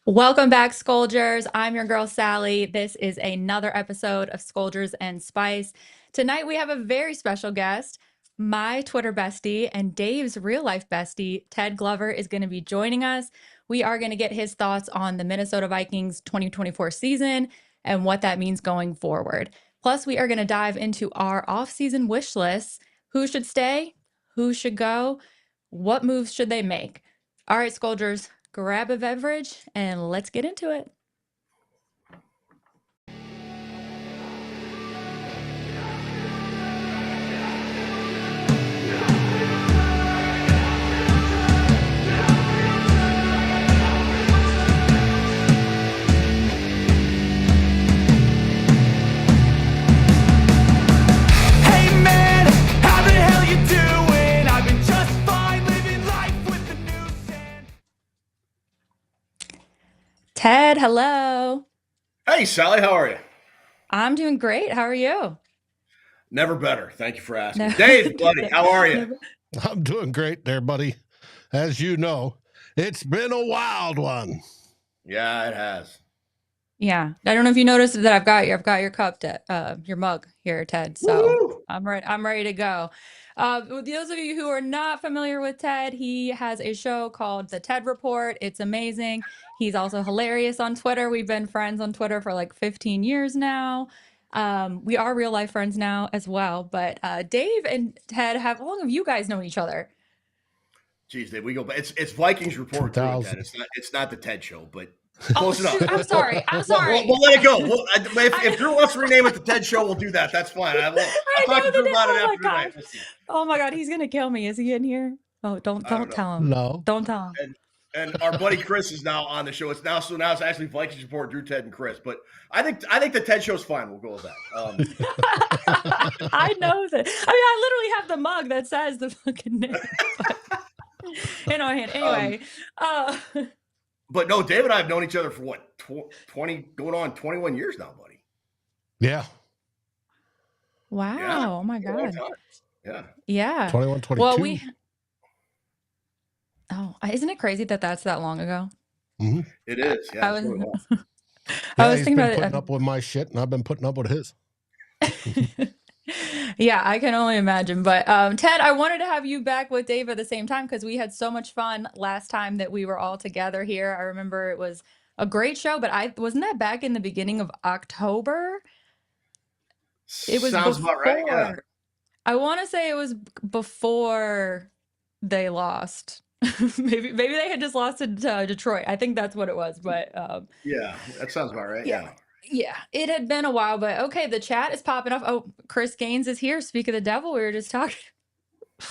Welcome back, Skoldiers. I'm your girl, Sally. This is another episode of Skoldiers and Spice. Tonight, we have a very special guest. My Twitter bestie and Dave's real life bestie, Ted Glover, is going to be joining us. We are going to get his thoughts on the Minnesota Vikings 2024 season and what that means going forward. Plus, we are going to dive into our off-season wish lists. Who should stay? Who should go? What moves should they make? All right, Skoldiers, grab a beverage and let's get into it. Hey man, how the hell you doing? I've been just fine living life with the news and... Ted, hello. Hey, Sally, how are you? I'm doing great. How are you? Never better. Thank you for asking. No. Dave, buddy, how are you? I'm doing great there, buddy. As you know, it's been a wild one. Yeah, it has. Yeah. I don't know if you noticed that I've got your cup, your mug here, Ted. So Woo! I'm ready to go. Those of you who are not familiar with Ted, he has a show called The Ted Report. It's amazing. He's also hilarious on Twitter. We've been friends on Twitter for like 15 years now. We are real life friends now as well. But Dave and Ted, how long have you guys known each other? Jeez, Dave, we go back. It's Vikings Report, too, 2000. Ted. It's not the Ted Show, but Oh, close enough. shoot. I'm sorry. We'll let it go. If Drew wants to rename it the Ted Show, we'll do that. That's fine. I'll talk to Drew about it after tonight. Oh my God, he's gonna kill me. Is he in here? Oh, don't tell him. No. Don't tell him. And our buddy Chris is now on the show. Now it's actually Vikings Report, Drew, Ted, and Chris. But I think the Ted Show's fine. We'll go with that. I know that. I mean, I literally have the mug that says the fucking name. In our hand. Anyway. But no, Dave and I have known each other for what, 20, going on 21 years now, buddy. Yeah. Wow. Yeah. Oh my A long God. time. Yeah. Yeah. 21, 22. Well, isn't it crazy that that's that long ago? Mm-hmm. It is. Yeah. I was, it's really long. I was he's thinking been about it. putting up with my shit, and I've been putting up with his. Yeah, I can only imagine. But Ted, I wanted to have you back with Dave at the same time because we had so much fun last time that we were all together here. I remember it was a great show, but wasn't that back in the beginning of October? It was Sounds about right. Yeah. I want to say it was before they lost. Maybe they had just lost to Detroit. I think that's what it was. But Yeah, that sounds about right. Yeah. yeah, it had been a while, but okay, the chat is popping off. Oh, Chris Gaines is here. Speak of the devil, we were just talking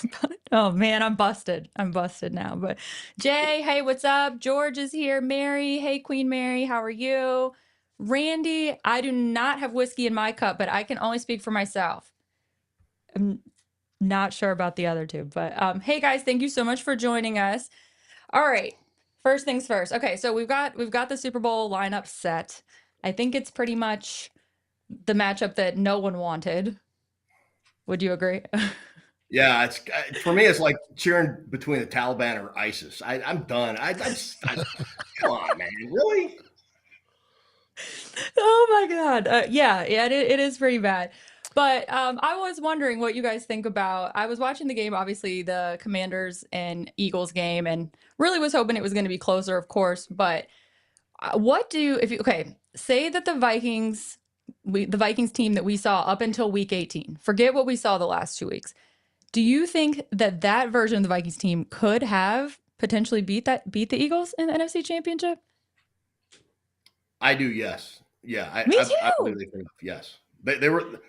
about it. Oh man, I'm busted. I'm busted now. But Jay, hey, what's up? George is here. Mary, hey, Queen Mary, how are you? Randy, I do not have whiskey in my cup, but I can only speak for myself. I'm not sure about the other two, but hey guys, thank you so much for joining us. All right, first things first. Okay, so we've got the Super Bowl lineup set. I think it's pretty much the matchup that no one wanted. Would you agree? Yeah, it's for me. It's like cheering between the Taliban or ISIS. I'm done. Come on, man. Really? Oh my God. Yeah, it is pretty bad. But I was wondering what you guys think about. I was watching the game, obviously the Commanders and Eagles game, and really was hoping it was going to be closer, of course. But say that the Vikings team that we saw up until week 18, forget what we saw the last 2 weeks. Do you think that version of the Vikings team could have potentially beat the Eagles in the NFC Championship? I do. Yes. Yeah. Me too. I really think yes. That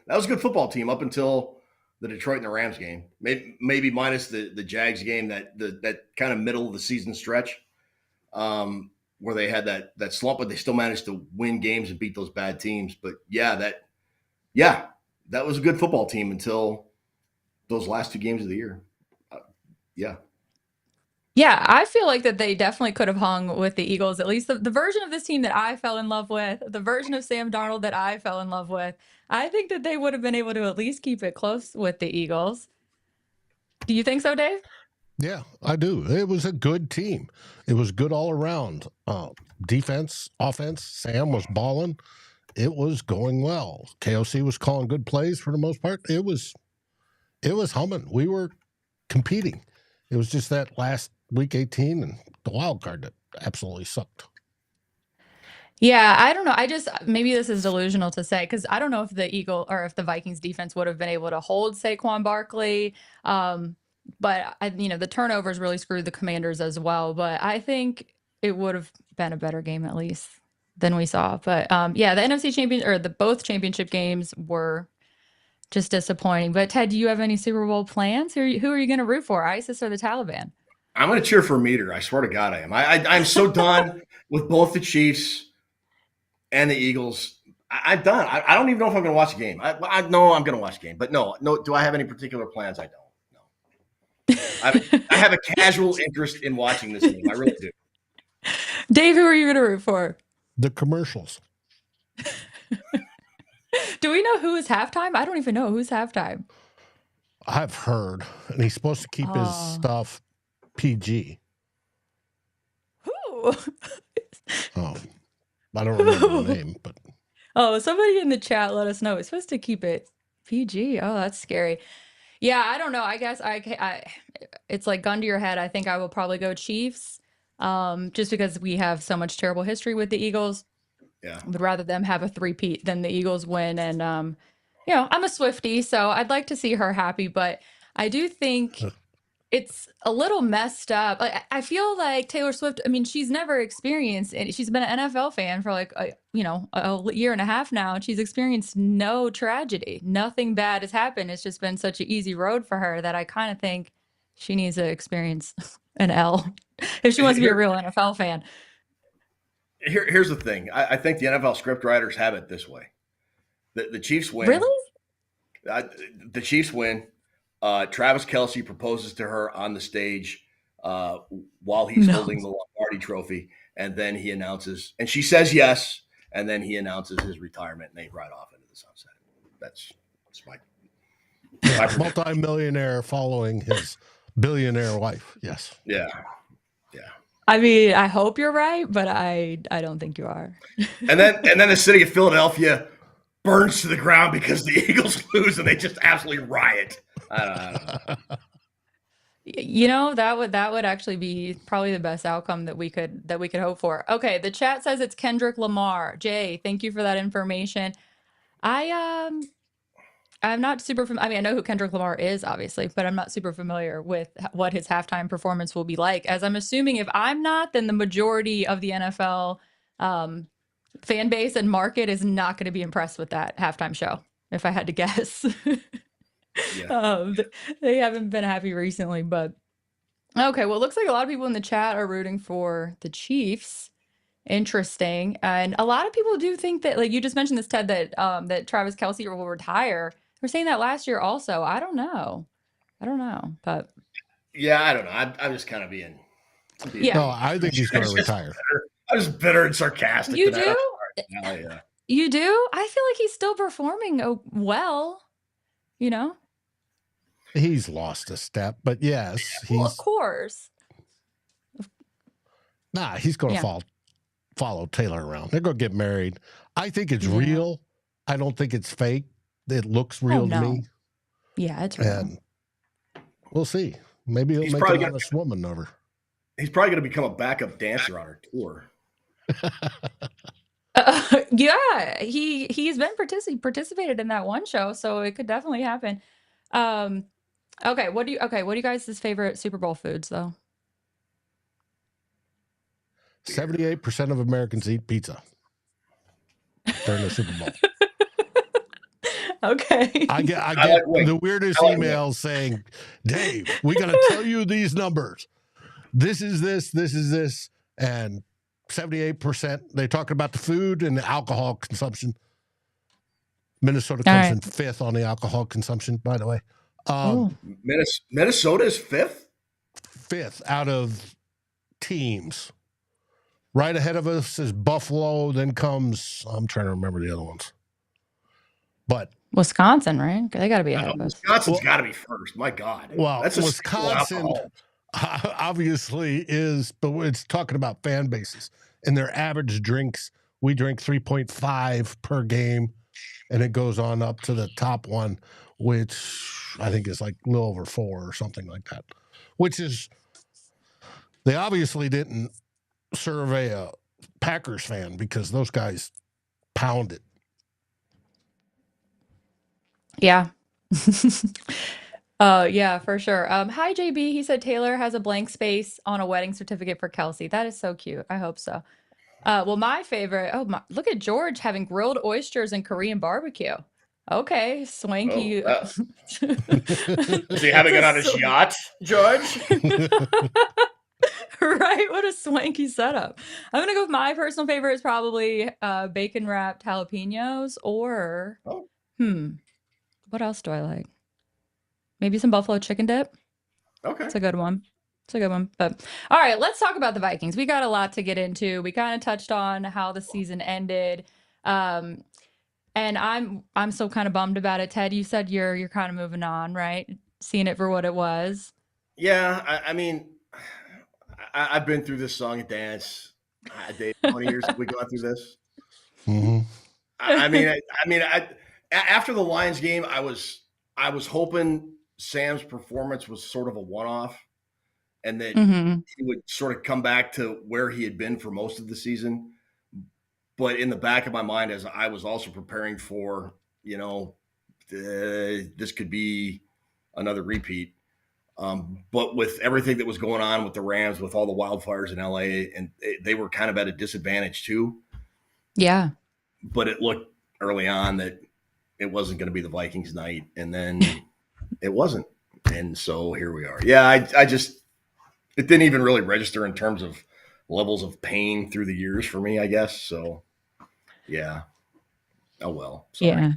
was a good football team up until the Detroit and the Rams game. Maybe minus the Jags game, that kind of middle of the season stretch. Where they had that slump, but they still managed to win games and beat those bad teams. But that was a good football team until those last 2 games of the year. Yeah, I feel like that they definitely could have hung with the Eagles, at least the version of this team that I fell in love with, the version of Sam Darnold that I fell in love with. I think that they would have been able to at least keep it close with the Eagles. Do you think so, Dave? Yeah, I do. It was a good team. It was good all around. Defense, offense. Sam was balling. It was going well. KOC was calling good plays for the most part. It was humming. We were competing. It was just that last week 18 and the wild card that absolutely sucked. Yeah, I don't know. Maybe this is delusional to say because I don't know if the Vikings defense would have been able to hold Saquon Barkley. But the turnovers really screwed the Commanders as well. But I think it would have been a better game at least than we saw. But yeah, the NFC champion or the both championship games were just disappointing. But Ted, do you have any Super Bowl plans? Who are you going to root for, ISIS or the Taliban? I'm going to cheer for Meter. I swear to God, I am. I'm so done with both the Chiefs and the Eagles. I'm done. I don't even know if I'm going to watch a game. I know I'm going to watch a game, but no. Do I have any particular plans? I don't. No. I have a casual interest in watching this game. I really do. Dave, who are you going to root for? The commercials. Do we know who is halftime? I don't even know who's halftime. I've heard, and he's supposed to keep his stuff PG. Who? I don't remember the name, but somebody in the chat let us know. It's supposed to keep it PG. Oh, that's scary. Yeah, I don't know. I guess it's like gun to your head. I think I will probably go Chiefs, just because we have so much terrible history with the Eagles. Yeah, would rather them have a three-peat than the Eagles win. And I'm a Swiftie, so I'd like to see her happy, but I do think it's a little messed up. I feel like Taylor Swift, I mean, she's never experienced it. She's been an NFL fan for like a year and a half now, and she's experienced no tragedy. Nothing bad has happened. It's just been such an easy road for her that I kind of think she needs to experience an L if she wants to be a real NFL fan. Here's the thing. I think the NFL script writers have it this way. The Chiefs win. Really? The Chiefs win. Travis Kelce proposes to her on the stage while he's holding the Lombardi trophy, and then he announces, and she says yes, and then he announces his retirement, and they ride off into the sunset. That's my multi-millionaire following his billionaire wife. Yes. Yeah. I mean, I hope you're right, but I don't think you are. and then the city of Philadelphia burns to the ground because the Eagles lose and they just absolutely riot. I don't know. That would actually be probably the best outcome that we could hope for. Okay, the chat says it's Kendrick Lamar. Jay, thank you for that information. I'm not super familiar. I mean, I know who Kendrick Lamar is, obviously, but I'm not super familiar with what his halftime performance will be like. As I'm assuming, if I'm not, then the majority of the NFL fan base and market is not going to be impressed with that halftime show, if I had to guess. Yeah. They haven't been happy recently, but okay. Well, it looks like a lot of people in the chat are rooting for the Chiefs. Interesting. And a lot of people do think that, like you just mentioned this, Ted, that Travis Kelce will retire. We're saying that last year also. I don't know, but yeah, I don't know. I'm just kind of being. Yeah. No, I think he's going to retire. I'm just bitter and sarcastic. You do? Yeah. You do? I feel like he's still performing well. He's lost a step, but yes, well, of course. Nah, he's going to follow Taylor around. They're going to get married. I think it's real. I don't think it's fake. It looks real to me. Yeah, it's real. And we'll see. Maybe he'll make an honest woman over. He's probably going to become a backup dancer on her tour. Yeah, he's been participated in that one show, so it could definitely happen. Okay, what do you guys' favorite Super Bowl foods though? 78% of Americans eat pizza during the Super Bowl. Okay. I get the weirdest emails saying, Dave, we got to tell you these numbers. This is this. And 78%, they talk about the food and the alcohol consumption. Minnesota comes in fifth on the alcohol consumption, by the way. Minnesota is fifth? Fifth out of teams. Right ahead of us is Buffalo, then comes, I'm trying to remember the other ones. But Wisconsin, right? They got to be ahead of us. Wisconsin's got to be first. My God. Well, that's Wisconsin. obviously is, but it's talking about fan bases and their average drinks. We drink 3.5 per game, and it goes on up to the top one, which I think is like a little over 4 or something like that. Which is, they obviously didn't survey a Packers fan because those guys pound it. Yeah. Yeah, for sure. Hi JB. He said Taylor has a blank space on a wedding certificate for Kelsey. That is so cute. I hope so. Well, my favorite. Oh my! Look at George having grilled oysters and Korean barbecue. Okay, swanky. Is he It's having a it on his yacht, George? right? What a swanky setup. I'm gonna go with my personal favorite is probably bacon wrapped jalapenos or Oh, what else do I like? Maybe some buffalo chicken dip. okay. It's a good one. It's a good one. But all right, let's talk about the Vikings. We got a lot to get into. We kind of touched on how the season ended. Um, and I'm so kind of bummed about it. Ted, you said you're kind of moving on, right? Seeing it for what it was. Yeah, I mean, I've been through this song and dance. Dave, 20 years have we gone through this? Mm-hmm. After the Lions game, I was hoping Sam's performance was sort of a one-off, and that Hmm. he would sort of come back to where he had been for most of the season. But in the back of my mind, as I was also preparing for, this could be another repeat. But with everything that was going on with the Rams, with all the wildfires in LA, and they were kind of at a disadvantage too. Yeah. But it looked early on that it wasn't going to be the Vikings night, and then it wasn't. And so here we are. Yeah, I just, it didn't even really register in terms of levels of pain through the years for me, I guess. So yeah. Oh well. Sorry. Yeah.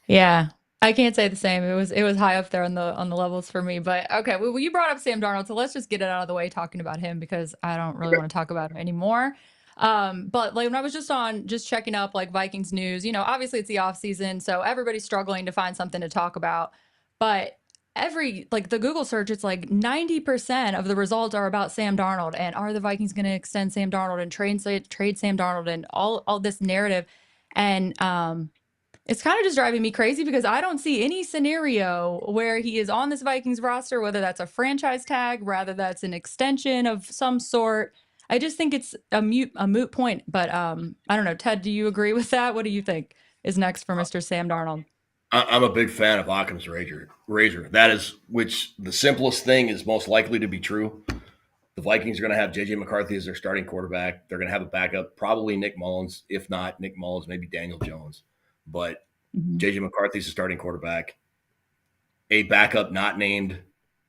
Yeah. I can't say the same. It was high up there on the levels for me. But okay, well, you brought up Sam Darnold, so let's just get it out of the way talking about him because I don't really want to talk about him anymore. But like when I was just checking up like Vikings news, obviously it's the off season, so everybody's struggling to find something to talk about. But like the Google search, it's like 90% of the results are about Sam Darnold and are the Vikings going to extend Sam Darnold and trade Sam Darnold and all this narrative. And it's kind of just driving me crazy because I don't see any scenario where he is on this Vikings roster, whether that's a franchise tag, rather that's an extension of some sort. I just think it's a moot point. But I don't know, Ted, do you agree with that? What do you think is next for Mr. Sam Darnold? I'm a big fan of Occam's razor. That is, which the simplest thing is most likely to be true. The Vikings are going to have J.J. McCarthy as their starting quarterback. They're going to have a backup, probably Nick Mullins. If not Nick Mullins, maybe Daniel Jones. But J.J. McCarthy's the starting quarterback. A backup not named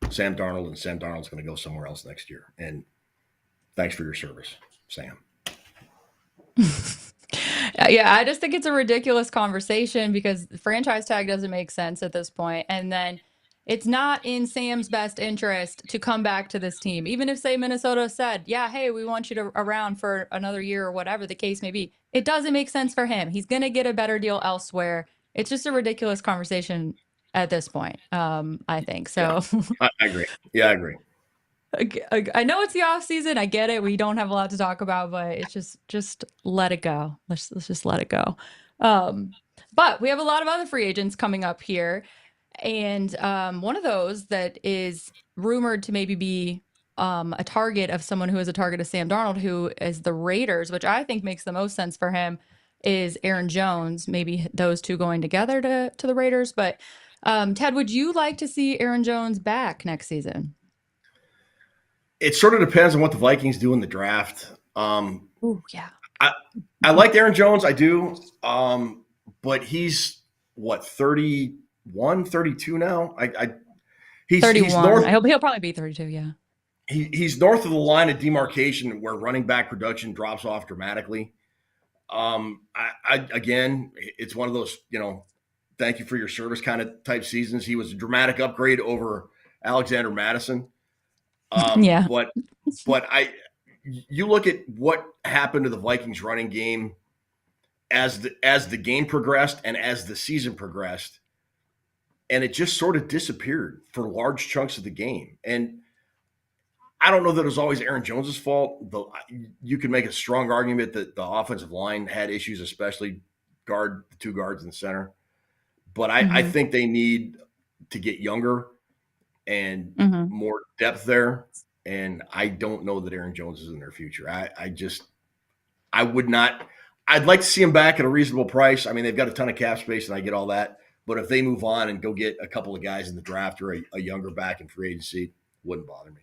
Sam Darnold, and Sam Darnold's going to go somewhere else next year. And thanks for your service, Sam. Yeah, I just think it's a ridiculous conversation because the franchise tag doesn't make sense at this point. And then it's not in Sam's best interest to come back to this team. Even if, say, Minnesota said, yeah, hey, we want you to around for another year or whatever the case may be, it doesn't make sense for him. He's going to get a better deal elsewhere. It's just a ridiculous conversation at this point, I think. So I agree. Yeah, I agree. I know it's the off season. I get it. We don't have a lot to talk about, but it's just let it go. Let's just let it go. But we have a lot of other free agents coming up here, and one of those that is rumored to maybe be a target of someone who is a target of Sam Darnold, who is the Raiders, which I think makes the most sense for him, is Aaron Jones. Maybe those two going together to the Raiders. But Ted, would you like to see Aaron Jones back next season? It sort of depends on what the Vikings do in the draft. Oh, yeah. I like Aaron Jones. I do. But he's what, 31, 32 now? He's 31. north. I hope he'll probably be 32. Yeah. He's north of the line of demarcation where running back production drops off dramatically. Again, it's one of those, thank you for your service kind of type seasons. He was a dramatic upgrade over Alexander Madison. Yeah. But you look at what happened to the Vikings running game as the game progressed and as the season progressed, and it just sort of disappeared for large chunks of the game. And I don't know that it was always Aaron Jones's fault. Though you could make a strong argument that the offensive line had issues, especially the two guards in the center. But I Mhm. think they need to get younger and Mhm. more depth there. And I don't know that Aaron Jones is in their future. I would not. I'd like to see him back at a reasonable price. I mean, they've got a ton of cap space, and I get all that. But if they move on and go get a couple of guys in the draft or a younger back in free agency, wouldn't bother me.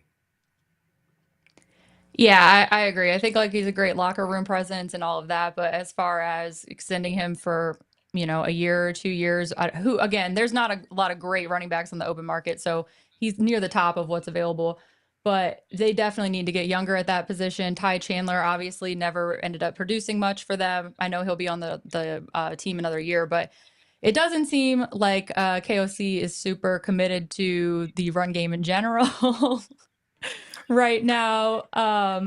Yeah, I agree. I think like he's a great locker room presence and all of that, but as far as extending him for, a year or 2 years, who again, there's not a lot of great running backs on the open market, so he's near the top of what's available. But they definitely need to get younger at that position. Ty Chandler obviously never ended up producing much for them. I know he'll be on the team another year, but it doesn't seem like KOC is super committed to the run game in general. Right now.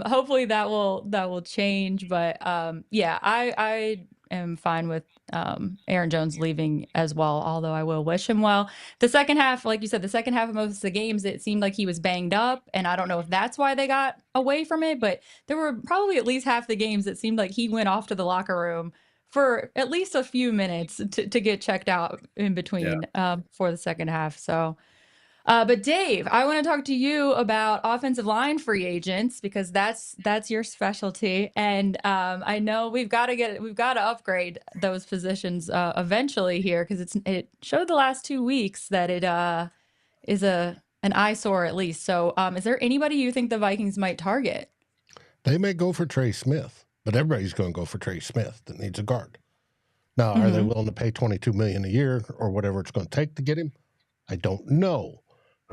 Hopefully that will change, but yeah, I am fine with Aaron Jones leaving as well, although I will wish him well. The second half, like you said, the second half of most of the games, it seemed like he was banged up, and I don't know if that's why they got away from it, but there were probably at least half the games that seemed like he went off to the locker room for at least a few minutes to get checked out in Yeah. between for the second half. So but Dave, I want to talk to you about offensive line free agents because that's your specialty, and I know we've got to upgrade those positions eventually here because it showed the last 2 weeks that it is an eyesore at least. So, is there anybody you think the Vikings might target? They may go for Trey Smith, but everybody's going to go for Trey Smith that needs a guard. Now, are they Mm-hmm. willing to pay $22 million a year or whatever it's going to take to get him? I don't know.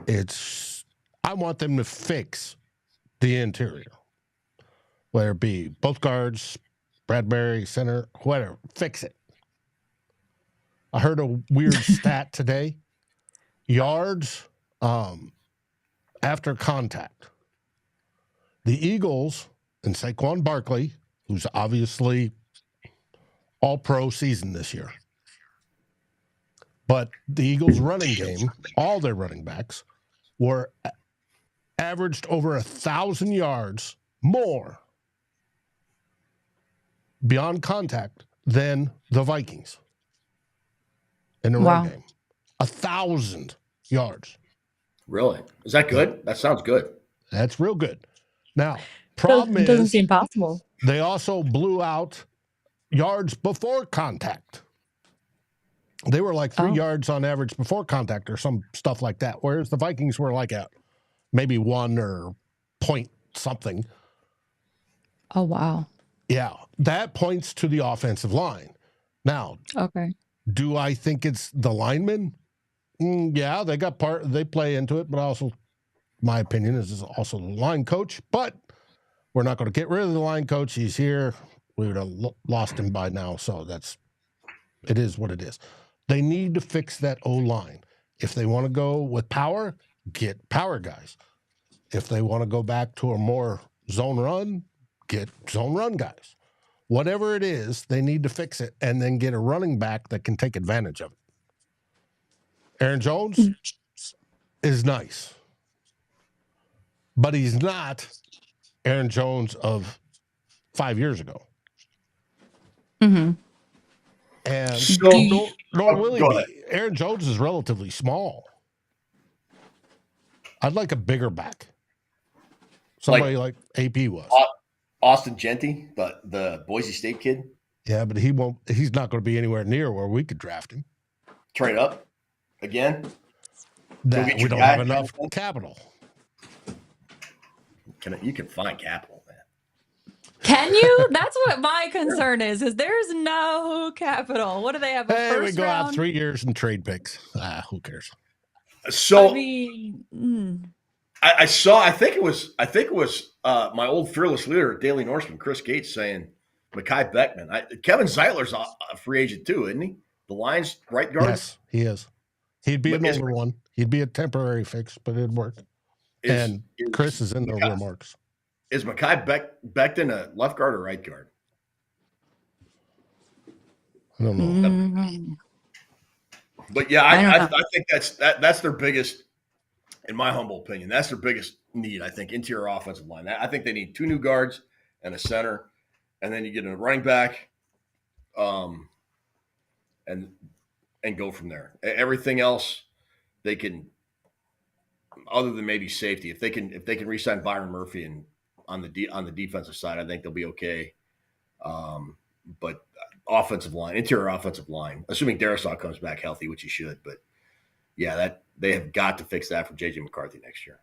I want them to fix the interior, whether it be both guards, Bradbury, center, whatever. Fix it. I heard a weird stat today. Yards after contact. The Eagles and Saquon Barkley, who's obviously all-pro season this year, but the Eagles' running game, all their running backs, were averaged over 1,000 yards more beyond contact than the Vikings in the run Wow. game. 1,000 yards. Really? Is that good? That sounds good. That's real good. Now, problem Doesn't is seem possible. they also blew out yards before contact. They were like 3 Oh. yards on average before contact or some stuff like that, whereas the Vikings were like at maybe 1 or point something. Oh, wow. Yeah, that points to the offensive line. Now, Okay. do I think it's the linemen? Yeah, they play into it, but also, my opinion is also the line coach. But we're not going to get rid of the line coach. He's here. We would have lost him by now. So it is what it is. They need to fix that O-line. If they want to go with power, get power guys. If they want to go back to a more zone run, get zone run guys. Whatever it is, they need to fix it and then get a running back that can take advantage of it. Aaron Jones is nice, but he's not Aaron Jones of 5 years ago. Mm-hmm. And So- nor will he go be. ahead. Aaron Jones is relatively small. I'd like a bigger back. Somebody like AP was. Austin Genty, the Boise State kid, Yeah, but he's not going to be anywhere near where we could draft him. trade up again. That get we your don't guy, have enough kind of capital. You can find capital, man. Can you? That's what my concern is there's no capital. What do they have? A Hey, we first go round? out 3 years and trade picks. Who cares? So I mean, I saw. I think it was my old fearless leader at Daily Norseman, Chris Gates, saying Mekhi Beckman. Kevin Zeitler's a free agent too, isn't he? The Lions right guard. Yes, he is. He'd be But an older one. He'd be a temporary fix, but it'd work. And Chris is in the remarks. Is Mekhi Becton a left guard or right guard? I don't know. mm, But yeah, I don't I know. think that's their biggest in my humble opinion. That's their biggest need, I think, interior offensive line. I think they need 2 new guards and a center, and then you get a running back, and go from there. Everything else they can, other than maybe safety, if they can re-sign Byron Murphy and on the defensive side, I think they'll be okay. But offensive line, interior offensive line, assuming Darisaw comes back healthy, which he should, but yeah, that they have got to fix that for JJ McCarthy next year.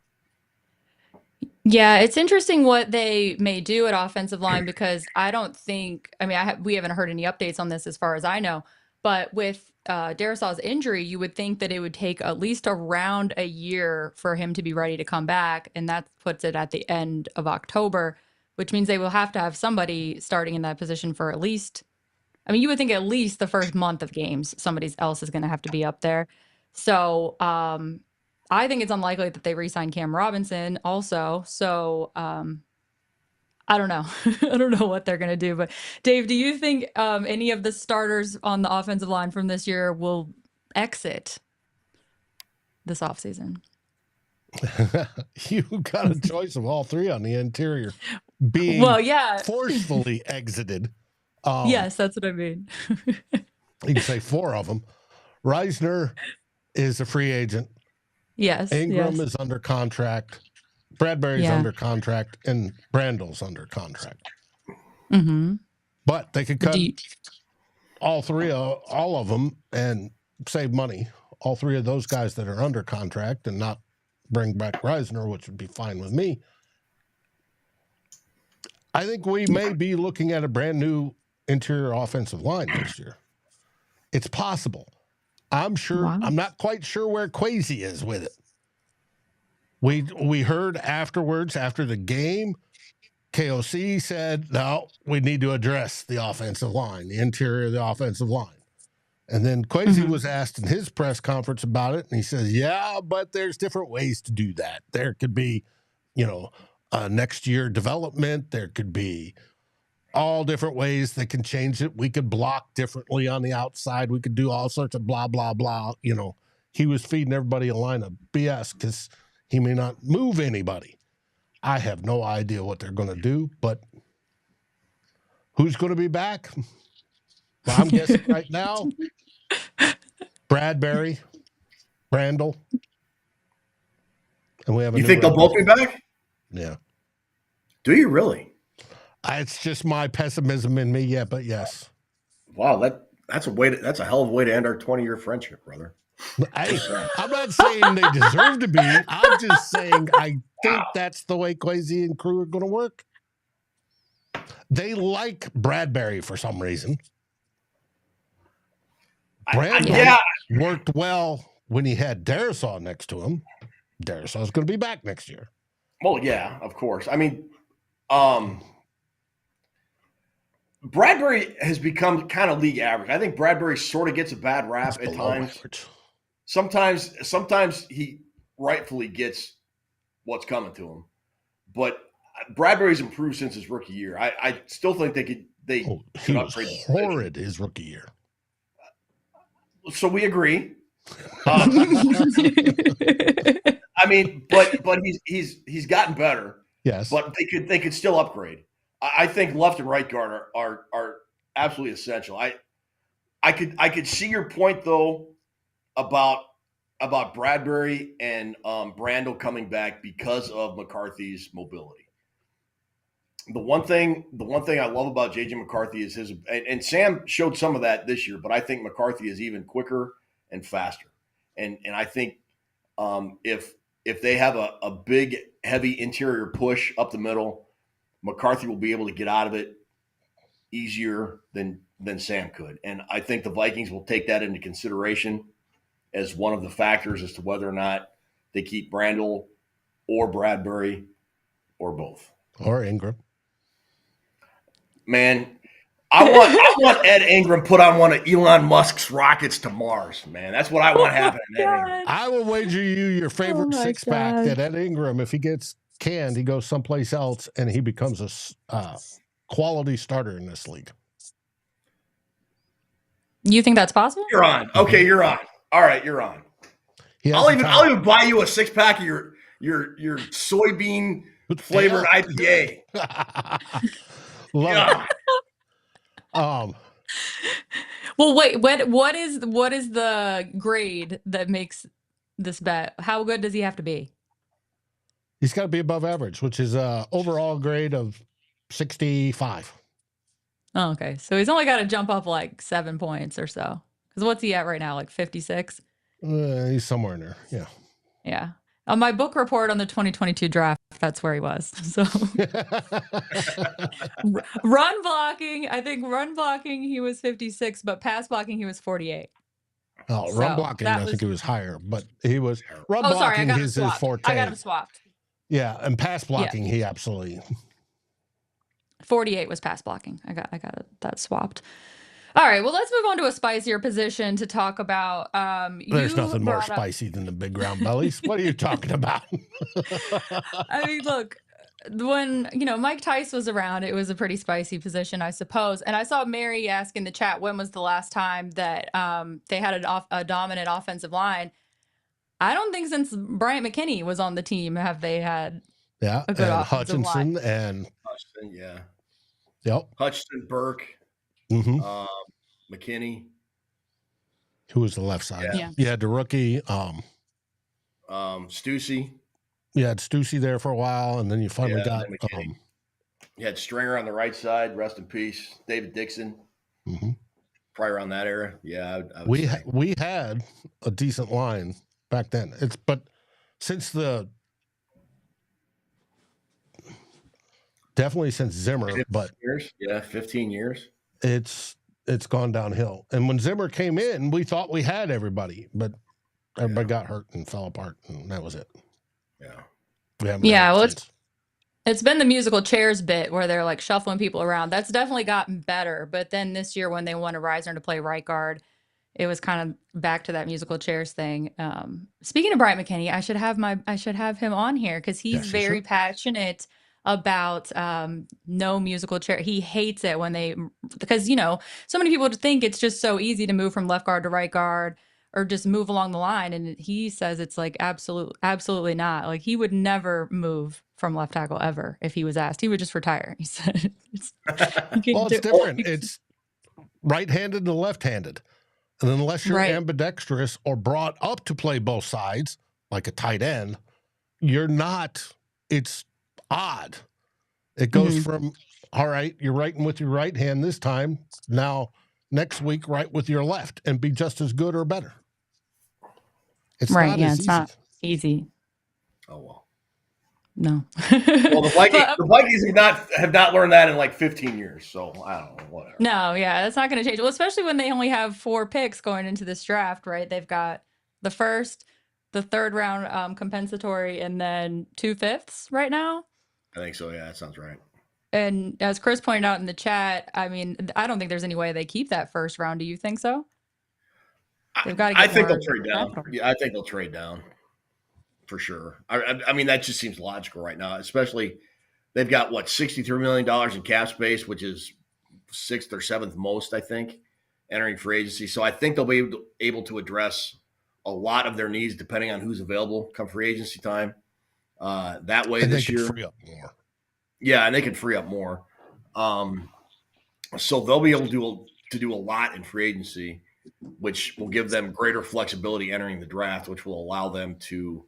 Yeah, it's interesting what they may do at offensive line because I don't think, I mean, we haven't heard any updates on this as far as I know, but with Darisaw's injury, you would think that it would take at least around a year for him to be ready to come back, and that puts it at the end of October, which means they will have to have somebody starting in that position for at least, I mean, you would think at least the first month of games, somebody else is going to have to be up there. So, I think it's unlikely that they re-sign Cam Robinson also. So I don't know. I don't know what they're going to do. But Dave, do you think any of the starters on the offensive line from this year will exit this offseason? You got a choice of all 3 on the interior being forcefully exited. Yes, that's what I mean. You can say 4 of them. Reisner is a free agent. Yes. Ingram is under contract. Bradbury's under contract, and Brandle's under contract. Mm-hmm. But they could cut all of them and save money. All 3 of those guys that are under contract and not bring back Reisner, which would be fine with me. I think we may be looking at a brand new interior offensive line next year. It's possible. I'm sure. Wow. I'm not quite sure where Kwesi is with it. We heard afterwards, after the game, KOC said, no, we need to address the offensive line, the interior of the offensive line. And then Kwesi was asked in his press conference about it, and he says, yeah, but there's different ways to do that. There could be, next year development. There could be all different ways that can change it. We could block differently on the outside. We could do all sorts of blah, blah, blah. He was feeding everybody a line of BS because he may not move anybody. I have no idea what they're going to do, but who's going to be back? Well, I'm guessing right now, Bradbury, Brandle. And we have. You think they'll both be back? Yeah. Do you really? It's just my pessimism in me, yeah, but yes. Wow, that's a hell of a way to end our 20-year friendship, brother. I'm not saying they deserve to be. I'm just saying I think that's the way Kwesi and crew are going to work. They like Bradbury for some reason. Brandon worked well when he had Darisaw next to him. Darisaw's going to be back next year. Well, yeah, of course. I mean, Bradbury has become kind of league average. I think Bradbury sort of gets a bad rap at times. Average. Sometimes he rightfully gets what's coming to him, but Bradbury's improved since his rookie year. I still think they could he upgrade. Was horrid his rookie year. So we agree. I mean, but he's gotten better. Yes, but they could still upgrade. I think left and right guard are absolutely essential. I could see your point though about Bradbury and Brandle coming back because of McCarthy's mobility. The one thing I love about JJ McCarthy is his, and Sam showed some of that this year, but I think McCarthy is even quicker and faster. And I think if they have a big, heavy interior push up the middle, McCarthy will be able to get out of it easier than Sam could. And I think the Vikings will take that into consideration as one of the factors as to whether or not they keep Brandle or Bradbury or both. Or Ingram. Man, I want Ed Ingram put on one of Elon Musk's rockets to Mars, man. That's what I want happening. I will wager you your favorite six-pack that Ed Ingram, if he gets canned, he goes someplace else and he becomes a quality starter in this league. You think that's possible? You're on. Okay, you're on. All right, you're on. He has I'll the even talent. buy you a 6-pack of your soybean flavored IPA. Love God. it. Well, wait, what is the grade that makes this bet? How good does he have to be? He's got to be above average, which is overall grade of 65. Oh, okay. So he's only got to jump up like 7 points or so. Because what's he at right now? Like 56? He's somewhere in there. Yeah. Yeah. On my book report on the 2022 draft, that's where he was. So run blocking, I think run blocking, he was 56, but pass blocking, he was 48. Oh, So run blocking, that I was. think he was higher, but he was run Oh, sorry, I blocking got him is his swapped. forte. I got him swapped. Yeah, and pass Yeah. blocking, he absolutely. 48 was pass blocking. I got that swapped. All right, well, let's move on to a spicier position to talk about. There's You nothing more brought up. spicy than the big round bellies. What are you talking about? I mean, look, when Mike Tice was around, it was a pretty spicy position, I suppose. And I saw Mary ask in the chat, when was the last time that they had a dominant offensive line? I don't think since Bryant McKinney was on the team have they had Yeah, a good and offensive Hutchinson line. and Hutchinson, yeah. Yep. Hutchinson, Burke, Mm-hmm. McKinney. Who was the left side? Yeah. You had the rookie. Stussy. You had Stussy there for a while, and then you finally Yeah, got and then McKinney. You had Stringer on the right side. Rest in peace, David Dixon. mm-hmm. Probably around that era. Yeah, I would we say. We had a decent line back then. But since definitely since Zimmer, 15 but years. Yeah, 15 years. It's gone downhill. And when Zimmer came in, we thought we had everybody, but everybody got hurt and fell apart, and that was it. Yeah. We haven't Yeah, had it well, since. it's been the musical chairs bit where they're like shuffling people around. That's definitely gotten better. But then this year when they wanted Reisner to play right guard, it was kind of back to that musical chairs thing. Speaking of Bryant McKinney, I should have him on here because he's Yes, you very should. passionate about no musical chair. He hates it when because so many people think it's just so easy to move from left guard to right guard or just move along the line, and he says it's like absolutely not. Like he would never move from left tackle ever if he was asked. He would just retire. He said, Well, it's different. It's right-handed to left-handed. And unless you're ambidextrous or brought up to play both sides, like a tight end, you're not. It's odd. It goes from, all right, you're writing with your right hand this time. Now, next week, write with your left and be just as good or better. It's not as easy. Not easy. Oh, well. No. Well, the Vikings have not learned that in like 15 years. So I don't know, whatever. No, yeah, that's not going to change. Well, especially when they only have 4 picks going into this draft, right? They've got the first, the third round compensatory, and then 2 fifths right now. I think so. Yeah, that sounds right. And as Chris pointed out in the chat, I mean, I don't think there's any way they keep that first round. Do you think so? They've got to get I think more they'll trade down. capital. Yeah, I think they'll trade down for sure. I mean, that just seems logical right now, especially they've got what, $63 million in cap space, which is 6th or 7th most, I think, entering free agency. So I think they'll be able to address a lot of their needs depending on who's available come free agency time. That way, and this they year, can free up more. Yeah, and they can free up more. So they'll be able to do a lot in free agency, which will give them greater flexibility entering the draft, which will allow them to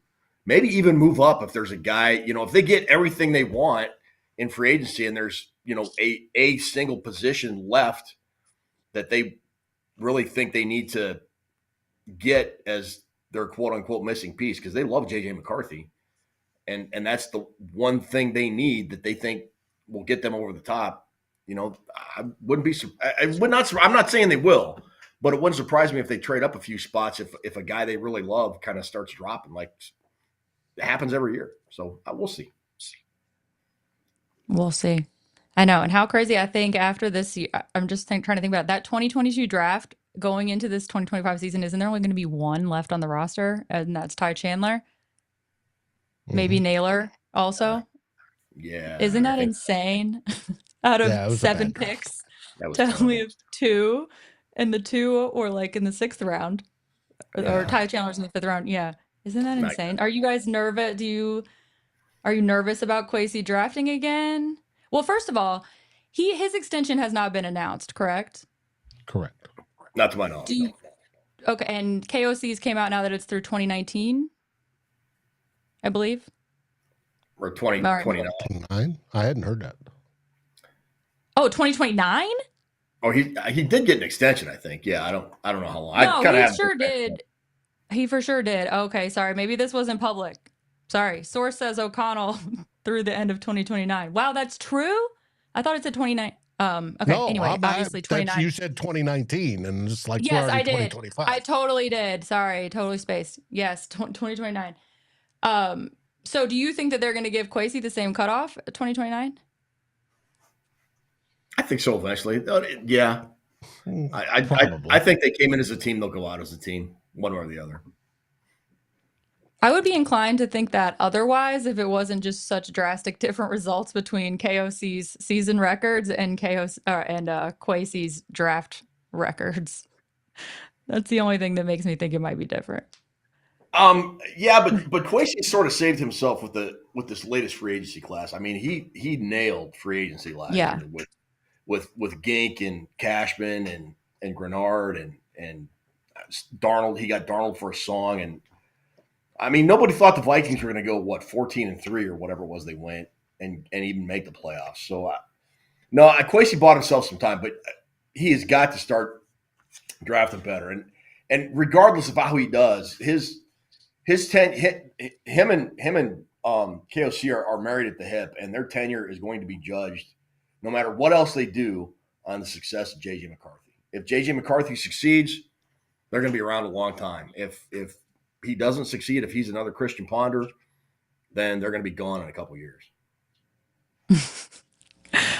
maybe even move up if there's a guy, if they get everything they want in free agency and there's, a single position left that they really think they need to get as their quote unquote missing piece, because they love JJ McCarthy. And that's the one thing they need that they think will get them over the top. I wouldn't be. I would not. I'm not saying they will, but it wouldn't surprise me if they trade up a few spots if a guy they really love kind of starts dropping. Like it happens every year. So we'll see. We'll see. I know. And how crazy I think after this year, I'm just trying to think about that 2022 draft going into this 2025 season. Isn't there only going to be one left on the roster? And that's Ty Chandler. Maybe Naylor also. Yeah. Isn't that insane? Out of 7 picks to only have 2, and the 2 or like in the 6th round, or Ty Chandler's in the 5th round. Yeah. Isn't that Not insane? Are you guys nervous? Are you nervous about Kwesi drafting again? Well, first of all, his extension has not been announced, correct? Correct. not to my Do knowledge. you, No. okay, and KOC's came out now that it's through 2019, I believe. Or All 2029. right. 29? I hadn't heard that. Oh, 2029? Oh, he did get an extension, I think. Yeah, I don't know how long. I No, kind of he have sure did. He for sure did. Okay, sorry. Maybe this wasn't public. Sorry. Source says O'Connell through the end of 2029. Wow, that's true? I thought it said 29. Okay, No, anyway, obviously that's 29. you said 2019, and it's like we're Yes, already I did. 2025. I totally did. Sorry, totally spaced. Yes, 2029. So do you think that they're going to give Kwesi the same cutoff, 2029? I think so eventually. Yeah, Probably. I think they came in as a team. They'll go out as a team, one or the other. I would be inclined to think that otherwise if it wasn't just such drastic different results between KOC's season records and Kwesi's draft records. That's the only thing that makes me think it might be different. Yeah, but Kwesi sort of saved himself with this latest free agency class. I mean, he nailed free agency last Yeah. year with Gink and Cashman and Grenard and Darnold. He got Darnold for a song, and I mean, nobody thought the Vikings were going to go 14-3 or whatever it was they went and even make the playoffs. So no, Kwesi bought himself some time, but he has got to start drafting better. And regardless of how he does, him and KOC are married at the hip, and their tenure is going to be judged no matter what else they do on the success of JJ McCarthy. If JJ McCarthy succeeds, they're going to be around a long time. If he doesn't succeed, if he's another Christian Ponder, then they're going to be gone in a couple years.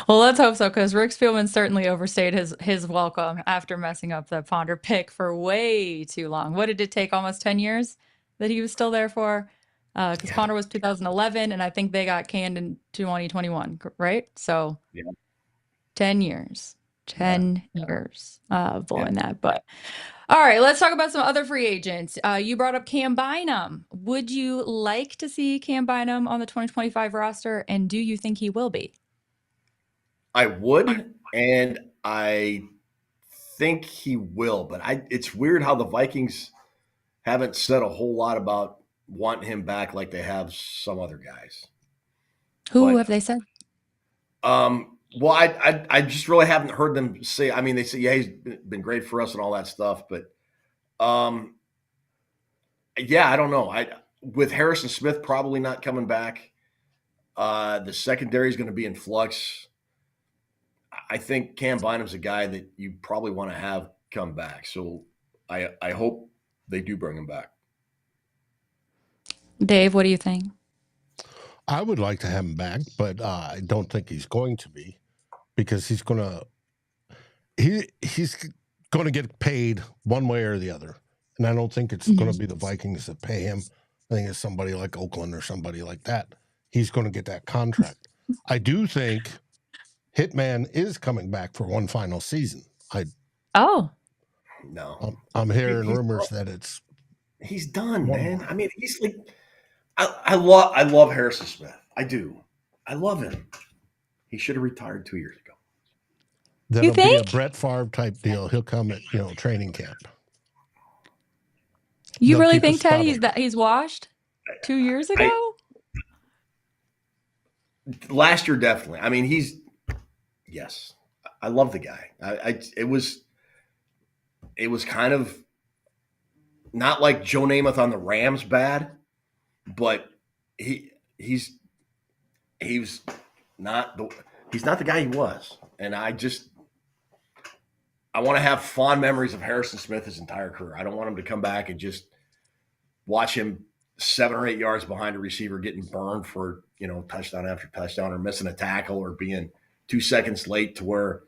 Well, let's hope so, because Rick Spielman certainly overstayed his welcome after messing up the Ponder pick for way too long. What did it take? Almost 10 years that he was still there for? Because Ponder was 2011, and I think they got canned in 2021, right? So 10 years. 10 years blowing that. But all right, let's talk about some other free agents. You brought up Cam Bynum. Would you like to see Cam Bynum on the 2025 roster, and do you think he will be? I would, and I think he will, but it's weird how the Vikings haven't said a whole lot about wanting him back like they have some other guys. Who have they said? Well, I just really haven't heard them say. I mean, they say, yeah, he's been great for us and all that stuff, but yeah, I don't know. With Harrison Smith probably not coming back, the secondary is going to be in flux. I think Cam Bynum's a guy that you probably want to have come back. So I hope they do bring him back. Dave, what do you think? I would like to have him back, but I don't think he's going to be, because he's going to get paid one way or the other. And I don't think it's going to be the Vikings that pay him. I think it's somebody like Oakland or somebody like that. He's going to get that contract. I do think Hitman is coming back for one final season. Oh, No, I'm hearing rumors that he's done, man. I mean, he's like, I love Harrison Smith. I do. I love him. He should have retired 2 years ago. That'll be a Brett Favre type deal. He'll come at training camp. You really think, Ted, he's washed 2 years ago? Last year, definitely. I mean, yes. I love the guy. It was kind of not like Joe Namath on the Rams bad, but he's not the guy he was. And I want to have fond memories of Harrison Smith his entire career. I don't want him to come back and just watch him 7 or 8 yards behind a receiver getting burned for, touchdown after touchdown, or missing a tackle, or being 2 seconds late to where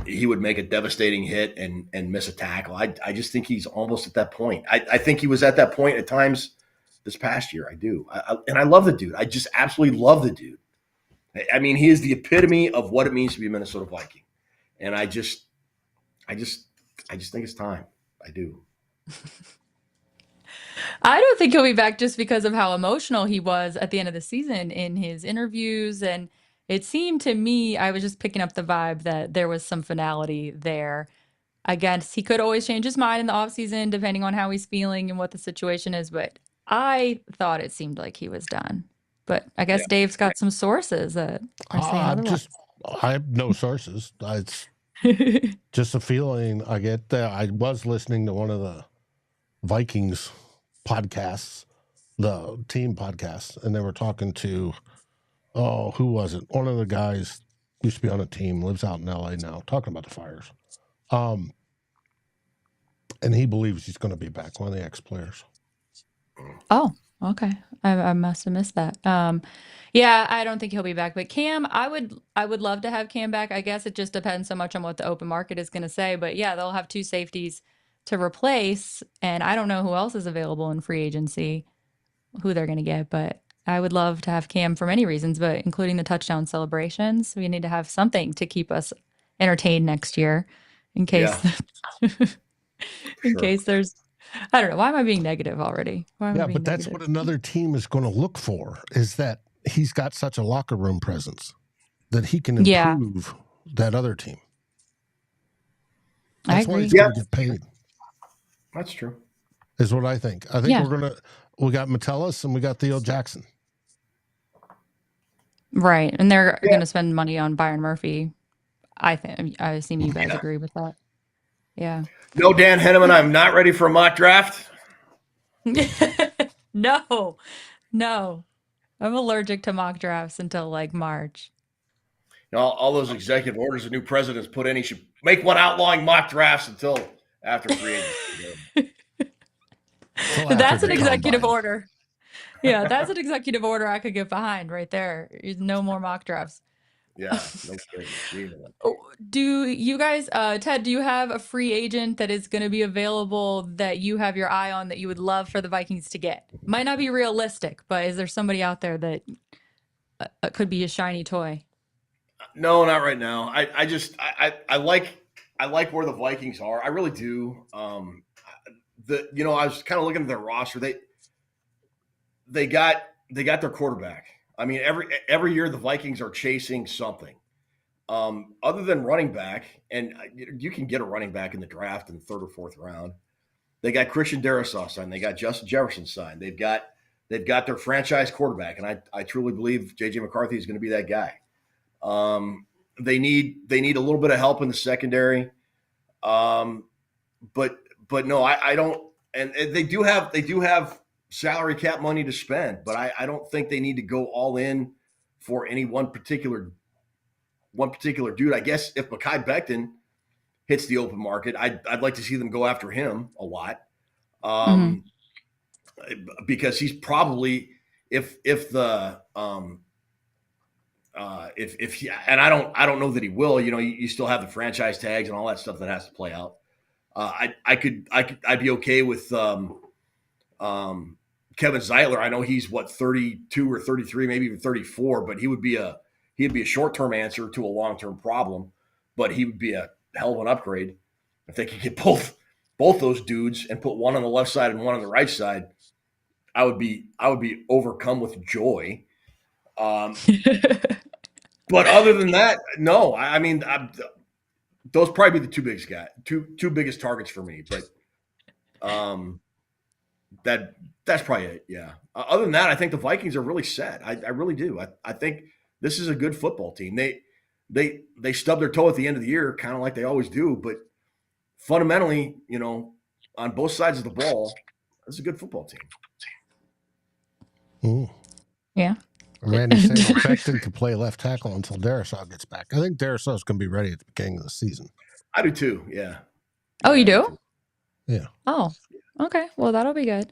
he would make a devastating hit and miss a tackle. I just think he's almost at that point. I think he was at that point at times this past year. I do. And I love the dude. I just absolutely love the dude. I mean, he is the epitome of what it means to be a Minnesota Viking. And I just think it's time. I do. I don't think he'll be back just because of how emotional he was at the end of the season in his interviews. And it seemed to me, I was just picking up the vibe that there was some finality there. I guess he could always change his mind in the offseason depending on how he's feeling and what the situation is. But I thought it seemed like he was done. But I Yeah. guess Dave's got some sources that are saying otherwise. I have no sources. It's just a feeling I get. That I was listening to one of the Vikings podcasts, the team podcasts, and they were talking to, who was it? One of the guys used to be on a team, lives out in LA now, talking about the Fires. And he believes he's going to be back, one of the ex-players. Oh, okay. I must have missed that. Yeah, I don't think he'll be back. But Cam, I would love to have Cam back. I guess it just depends so much on what the open market is going to say. But yeah, they'll have two safeties to replace, and I don't know who else is available in free agency, who they're going to get. But I would love to have Cam for many reasons, but including the touchdown celebrations. We need to have something to keep us entertained next year, in case in Sure. case there's. I don't know. Why am I being negative already? Why am I Yeah, being but that's negative? what another team is going to look for, is that he's got such a locker room presence that he can Yeah. improve that other team. I That's why agree. he's going to get paid, That's true. is what I think. I think Yeah. we got Metellus and we got Theo Jackson. Right. And they're Yeah. going to spend money on Byron Murphy. I assume you guys Yeah. agree with that. Yeah. No, Dan Henneman, I'm not ready for a mock draft. No. I'm allergic to mock drafts until like March. You know, all those executive orders the new president's put in, he should make one outlawing mock drafts until after free agency. Till after That's the an executive combine. order. Yeah, that's an executive order I could get behind right there. No more mock drafts. Yeah, no kidding. Gee, Do you guys, Ted, do you have a free agent that is going to be available that you have your eye on that you would love for the Vikings to get? Might not be realistic, but is there somebody out there that could be a shiny toy? No, not right now. I like where the Vikings are. I really do. I was kind of looking at their roster. They got their quarterback. I mean, every year the Vikings are chasing something. Other than running back, and you can get a running back in the draft in the third or fourth round. They got Christian Darrisaw signed. They got Justin Jefferson signed. They've got their franchise quarterback, and I truly believe J.J. McCarthy is going to be that guy. They need a little bit of help in the secondary, but no, I don't. And they do have salary cap money to spend, but I don't think they need to go all in for any one particular dude. I guess if Mekhi Becton hits the open market, I'd like to see them go after him a lot, because he's probably if I don't know that he will. You know, you still have the franchise tags and all that stuff that has to play out. I'd be okay with Kevin Zeitler. I know he's 32 or 33, maybe even 34, but he'd be a short-term answer to a long-term problem, but he would be a hell of an upgrade if they could get both those dudes and put one on the left side and one on the right side. I would be overcome with joy. But other than that, no. I mean, those probably be the two biggest targets for me. But that's probably it. Yeah. Other than that, I think the Vikings are really set. I really do. I think this is a good football team. They stubbed their toe at the end of the year, kind of like they always do. But fundamentally, you know, on both sides of the ball, it's a good football team. Ooh. Yeah. Randy's saying Becton could play left tackle until Darrisaw gets back. I think Darrisaw's going to be ready at the beginning of the season. I do too. Yeah. Oh, you do? Yeah. Oh, okay. Well, that'll be good.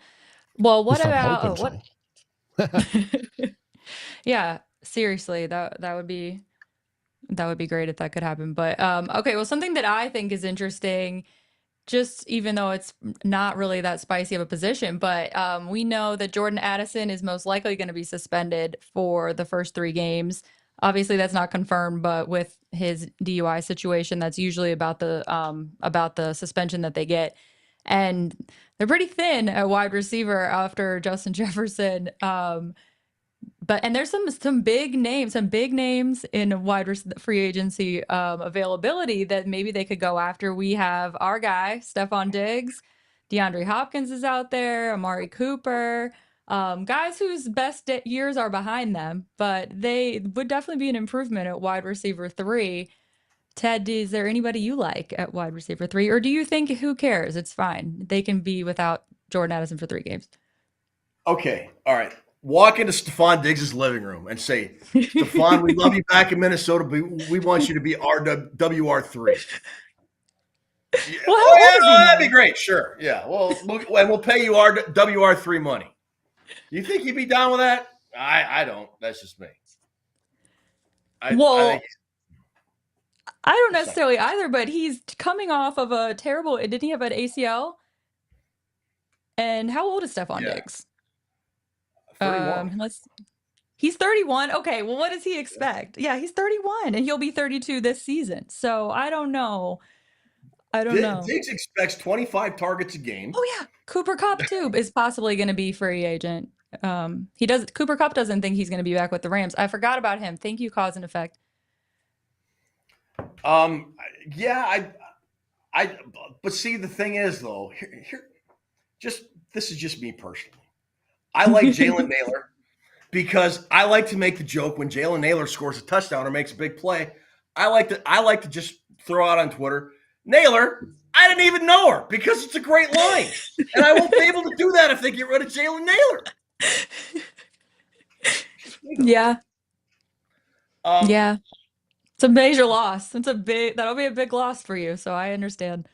Well, what about what? So. Yeah, seriously, that would be great if that could happen. But okay, well, something that I think is interesting, just even though it's not really that spicy of a position, but we know that Jordan Addison is most likely going to be suspended for the first 3 games. Obviously, that's not confirmed, but with his DUI situation, that's usually about the suspension that they get. And they're pretty thin at wide receiver after Justin Jefferson. And there's some big names in free agency availability that maybe they could go after. We have our guy, Stephon Diggs, DeAndre Hopkins is out there, Amari Cooper, guys whose best years are behind them, but they would definitely be an improvement at wide receiver 3. Ted, is there anybody you like at wide receiver 3? Or do you think who cares? It's fine. They can be without Jordan Addison for 3 games. Okay. All right. Walk into Stephon Diggs' living room and say, Stephon, we love you back in Minnesota, but we want you to be our WR3. Yeah. Well, how old is he now? That'd be great. Sure. Yeah. Well, we'll pay you our WR3 money. You think he'd be down with that? I don't. That's just me. I don't necessarily either, but he's coming off of a terrible. Didn't he have an ACL? And how old is Stephon Diggs? 31. He's 31. Okay, well, what does he expect? Yeah, he's 31, and he'll be 32 this season. So I don't know. Diggs expects 25 targets a game. Oh yeah, Cooper Kupp too is possibly going to be free agent. Cooper Kupp doesn't think he's going to be back with the Rams. I forgot about him. Thank you, cause and effect. Yeah, but see, the thing is though, this is just me personally. I like Jalen Naylor because I like to make the joke when Jalen Naylor scores a touchdown or makes a big play. I like to just throw out on Twitter, Naylor, I didn't even know her because it's a great line. And I won't be able to do that if they get rid of Jalen Naylor. Yeah. Yeah. It's a major loss. That'll be a big loss for you. So I understand.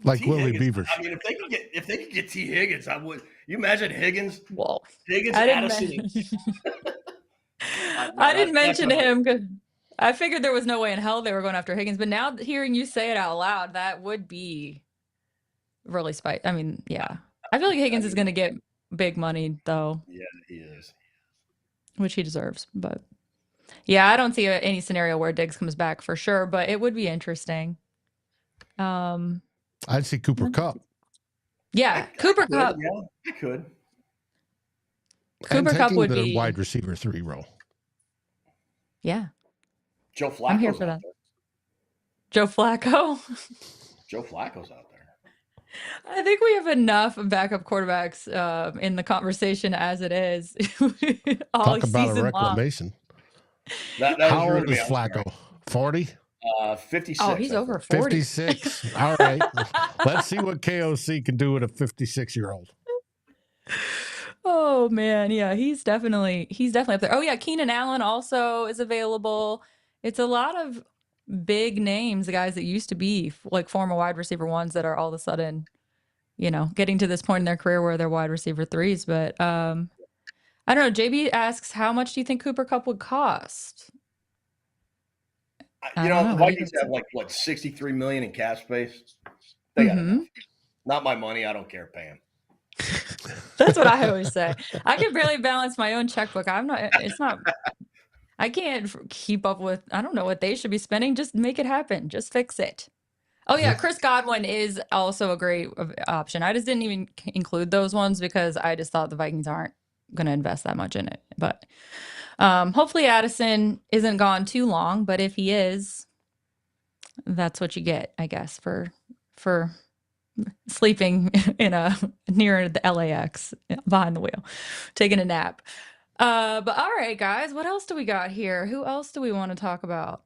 Like T. Willie Higgins, Beavers. I mean, if they could get T. Higgins, I would. You imagine Higgins? Well, Higgins, I didn't mention him because I figured there was no way in hell they were going after Higgins. But now hearing you say it out loud, that would be really spicy. I mean, yeah. I feel like Higgins is going to get big money, though. Yeah, he is. Which he deserves. But yeah, I don't see any scenario where Diggs comes back for sure, but it would be interesting. I'd see Cooper Kupp. Yeah, Cooper Kupp. Yeah, I could. Cooper Kupp would the be wide receiver 3 role. Yeah. Joe Flacco's I'm here for that. there. Joe Flacco. Joe Flacco's out there. I think we have enough backup quarterbacks in the conversation as it is. Talk about a reclamation. How old is Flacco? 40? 56. Oh, he's over 40. 56. All right. Let's see what KOC can do with a 56-year-old. Oh man, yeah, he's definitely up there. Oh yeah, Keenan Allen also is available. It's a lot of big names, the guys that used to be like former wide receiver 1s that are all of a sudden, getting to this point in their career where they're wide receiver 3s. But I don't know. JB asks, how much do you think Cooper Kupp would cost? The Vikings have $63 million in cap space. They got enough. Not my money. I don't care. Pay them. That's what I always say. I can barely balance my own checkbook. I can't keep up with, I don't know what they should be spending. Just make it happen. Just fix it. Oh yeah, Chris Godwin is also a great option. I just didn't even include those ones because I just thought the Vikings aren't going to invest that much in it. But hopefully Addison isn't gone too long, but if he is, that's what you get, I guess, for sleeping near the LAX behind the wheel, taking a nap. But all right, guys, what else do we got here? Who else do we want to talk about?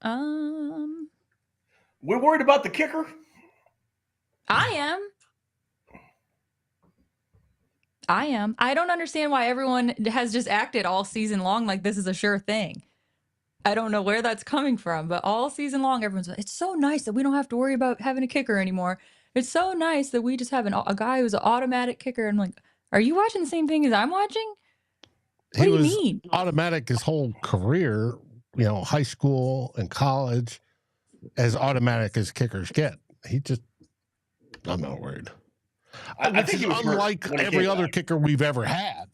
We're worried about the kicker. I am. I don't understand why everyone has just acted all season long like this is a sure thing. I don't know where that's coming from, but all season long, everyone's like, it's so nice that we don't have to worry about having a kicker anymore. It's so nice that we just have a guy who's an automatic kicker. I'm like, are you watching the same thing as I'm watching? What do you mean? Automatic his whole career, high school and college, as automatic as kickers get. I'm not worried. I think he was unlike every other kicker we've ever had.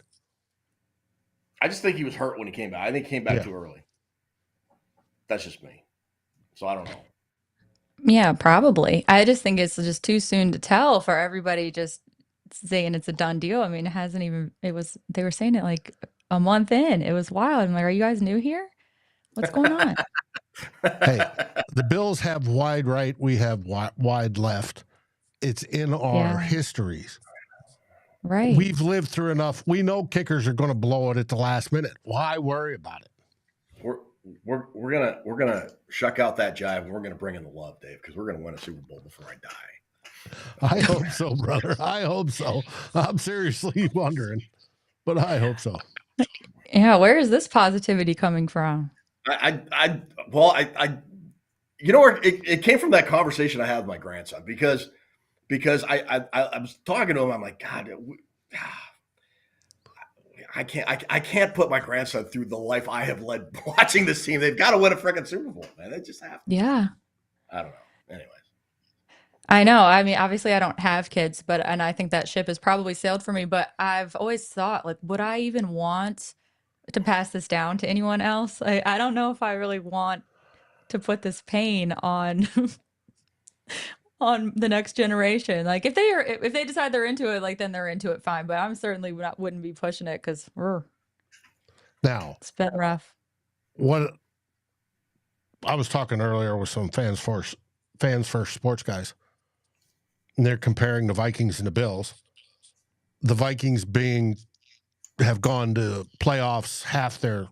I just think he was hurt when he came back. I think he came back too early. That's just me. So I don't know. Yeah, probably. I just think it's just too soon to tell for everybody just saying it's a done deal. I mean, it hasn't even, they were saying it like a month in. It was wild. I'm like, are you guys new here? What's going on? Hey, the Bills have wide right, we have wide left. It's in our Yeah, histories. right. We've lived through enough. We know kickers are going to blow it at the last minute. Why worry about it? We're gonna shuck out that jive and we're gonna bring in the love, Dave, because we're gonna win a Super Bowl before I die. I hope so, brother. I hope so. I'm seriously wondering, but I hope so. Yeah, where is this positivity coming from? Well, you know where it came from, that conversation I had with my grandson, because I was talking to him. I'm like, God, I can't put my grandson through the life I have led watching this team. They've got to win a freaking Super Bowl, man. They just have to. Yeah. I don't know. Anyways. I know. I mean, obviously I don't have kids, and I think that ship has probably sailed for me, but I've always thought, like, would I even want to pass this down to anyone else? I don't know if I really want to put this pain on on the next generation. Like if they decide they're into it, like then they're into it, fine. But I'm certainly wouldn't be pushing it because Now, it's been rough. what I was talking earlier with some fans first sports guys, and they're comparing the Vikings and the Bills. The Vikings have gone to playoffs half their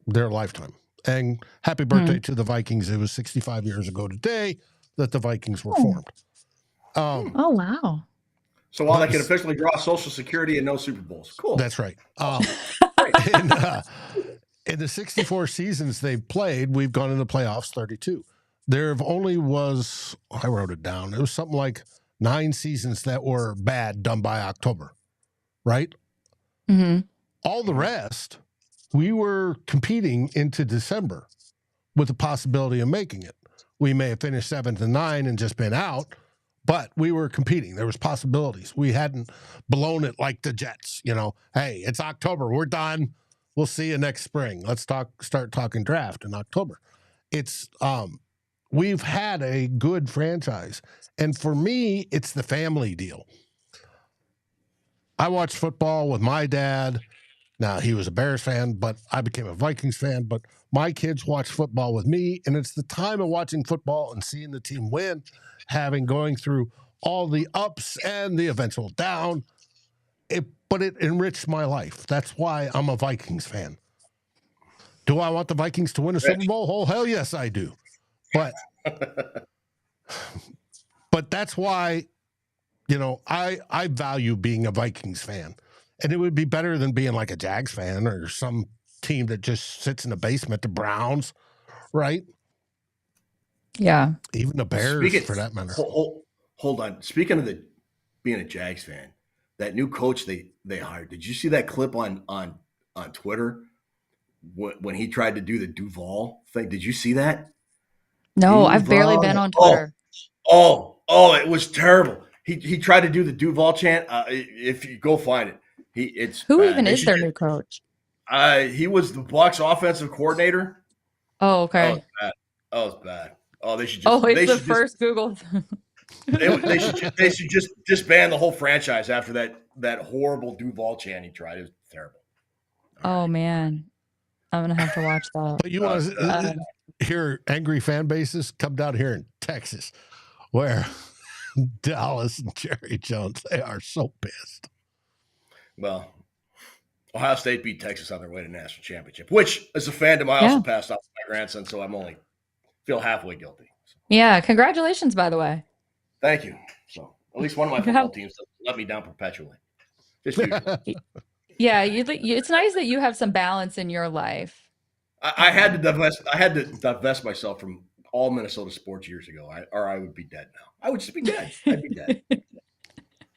lifetime. And happy birthday to the Vikings. It was 65 years ago today that the Vikings were formed. Oh wow. So while they can officially draw Social Security and no Super Bowls, cool. That's right. In the 64 seasons they've played, we've gone into playoffs 32. There only was, I wrote it down, it was something like 9 seasons that were bad done by October, right? Mm-hmm. All the rest, we were competing into December with the possibility of making it. We may have finished 7th and 9 and just been out, but we were competing. There was possibilities. We hadn't blown it like the Jets. Hey, it's October. We're done. We'll see you next spring. Let's start talking draft in October. It's we've had a good franchise, and for me, it's the family deal. I watched football with my dad. Now, he was a Bears fan, but I became a Vikings fan. But my kids watch football with me, and it's the time of watching football and seeing the team win, going through all the ups and the eventual down. But it enriched my life. That's why I'm a Vikings fan. Do I want the Vikings to win a Super Bowl? Oh, hell yes, I do. But that's why, I value being a Vikings fan. And it would be better than being like a Jags fan or some team that just sits in the basement, the Browns, right? Yeah. Even the Bears, for that matter. Hold on. Speaking of being a Jags fan, that new coach they hired, did you see that clip on Twitter when he tried to do the Duval thing? Did you see that? No, I've barely been on Twitter. Oh, it was terrible. He tried to do the Duval chant. If you go find it, who even is their new coach? He was the Bucs offensive coordinator. Oh, okay. Oh, it's bad. Oh, they should just. Oh, it's the first Google. They should just disband the whole franchise after that horrible Duval chant he tried. It was terrible. Oh man, I'm gonna have to watch that. But you want to hear angry fan bases? Come down here in Texas, where Dallas and Jerry Jones, they are so pissed. Well, Ohio State beat Texas on their way to national championship, which as a fandom, I also passed off to my grandson, so I'm only feel halfway guilty. So. Yeah, congratulations, by the way. Thank you. So at least one of my football teams doesn't let me down perpetually. Just usually. Yeah, it's nice that you have some balance in your life. I had to divest myself from all Minnesota sports years ago, or I would be dead now. I would just be dead. I'd be dead.